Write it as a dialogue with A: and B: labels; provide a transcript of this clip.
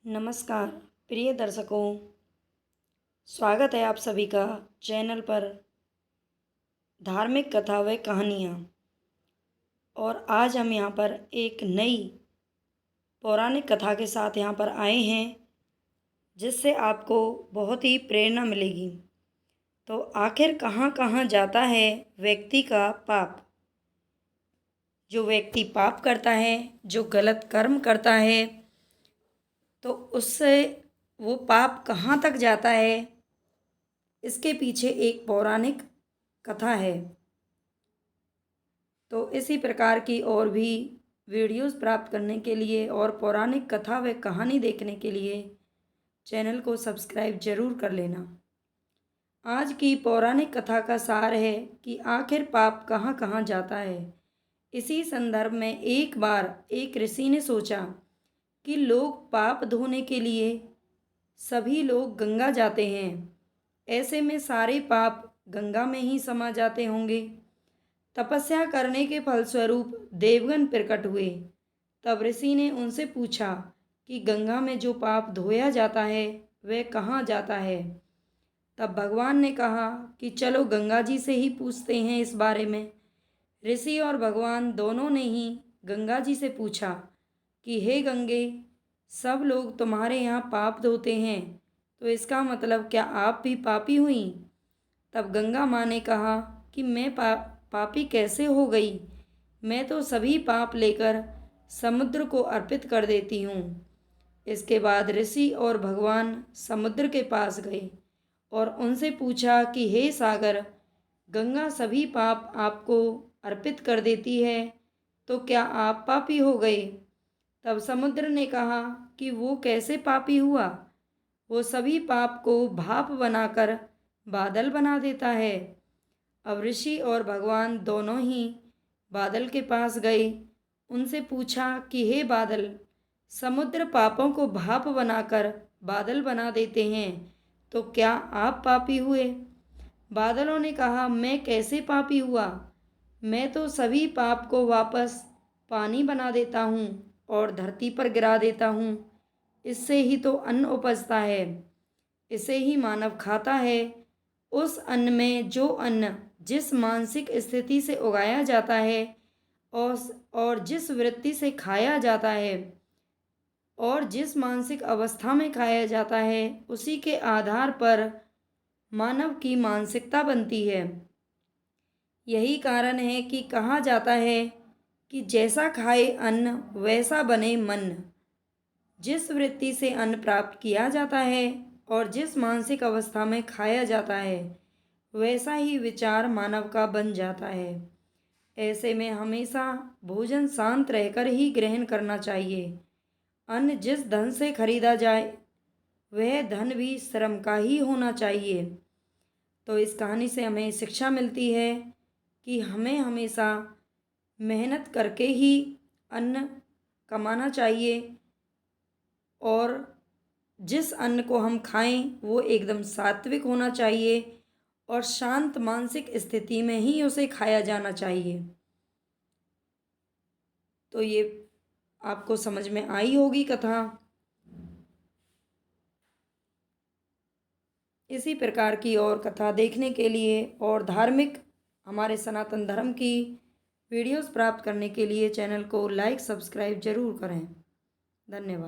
A: नमस्कार प्रिय दर्शकों, स्वागत है आप सभी का चैनल पर धार्मिक कथा व कहानियाँ। और आज हम यहाँ पर एक नई पौराणिक कथा के साथ यहाँ पर आए हैं, जिससे आपको बहुत ही प्रेरणा मिलेगी। तो आखिर कहाँ कहाँ जाता है व्यक्ति का पाप। जो व्यक्ति पाप करता है, जो गलत कर्म करता है, तो उससे वो पाप कहाँ तक जाता है, इसके पीछे एक पौराणिक कथा है। तो इसी प्रकार की और भी वीडियोस प्राप्त करने के लिए और पौराणिक कथा व कहानी देखने के लिए चैनल को सब्सक्राइब जरूर कर लेना। आज की पौराणिक कथा का सार है कि आखिर पाप कहाँ कहाँ जाता है। इसी संदर्भ में एक बार एक ऋषि ने सोचा कि लोग पाप धोने के लिए सभी लोग गंगा जाते हैं, ऐसे में सारे पाप गंगा में ही समा जाते होंगे। तपस्या करने के फलस्वरूप देवगण प्रकट हुए। तब ऋषि ने उनसे पूछा कि गंगा में जो पाप धोया जाता है वह कहाँ जाता है। तब भगवान ने कहा कि चलो गंगा जी से ही पूछते हैं इस बारे में। ऋषि और भगवान दोनों ने ही गंगा जी से पूछा कि हे गंगे, सब लोग तुम्हारे यहाँ पाप धोते हैं, तो इसका मतलब क्या आप भी पापी हुई। तब गंगा माँ ने कहा कि मैं पापी कैसे हो गई। मैं तो सभी पाप लेकर समुद्र को अर्पित कर देती हूँ। इसके बाद ऋषि और भगवान समुद्र के पास गए और उनसे पूछा कि हे सागर, गंगा सभी पाप आपको अर्पित कर देती है, तो क्या आप पापी हो गए। तब समुद्र ने कहा कि वो कैसे पापी हुआ। वो सभी पाप को भाप बनाकर बादल बना देता है। अब ऋषि और भगवान दोनों ही बादल के पास गए। उनसे पूछा कि हे बादल, समुद्र पापों को भाप बनाकर बादल बना देते हैं, तो क्या आप पापी हुए। बादलों ने कहा, मैं कैसे पापी हुआ। मैं तो सभी पाप को वापस पानी बना देता हूँ और धरती पर गिरा देता हूँ। इससे ही तो अन्न उपजता है, इसे ही मानव खाता है। उस अन्न में जो अन्न जिस मानसिक स्थिति से उगाया जाता है और जिस वृत्ति से खाया जाता है और जिस मानसिक अवस्था में खाया जाता है, उसी के आधार पर मानव की मानसिकता बनती है। यही कारण है कि कहा जाता है कि जैसा खाए अन्न वैसा बने मन। जिस वृत्ति से अन्न प्राप्त किया जाता है और जिस मानसिक अवस्था में खाया जाता है, वैसा ही विचार मानव का बन जाता है। ऐसे में हमेशा भोजन शांत रहकर ही ग्रहण करना चाहिए। अन्न जिस धन से खरीदा जाए वह धन भी श्रम का ही होना चाहिए। तो इस कहानी से हमें शिक्षा मिलती है कि हमें हमेशा मेहनत करके ही अन्न कमाना चाहिए और जिस अन्न को हम खाएं वो एकदम सात्विक होना चाहिए और शांत मानसिक स्थिति में ही उसे खाया जाना चाहिए। तो ये आपको समझ में आई होगी कथा। इसी प्रकार की और कथा देखने के लिए और धार्मिक हमारे सनातन धर्म की वीडियोस प्राप्त करने के लिए चैनल को लाइक सब्सक्राइब जरूर करें। धन्यवाद।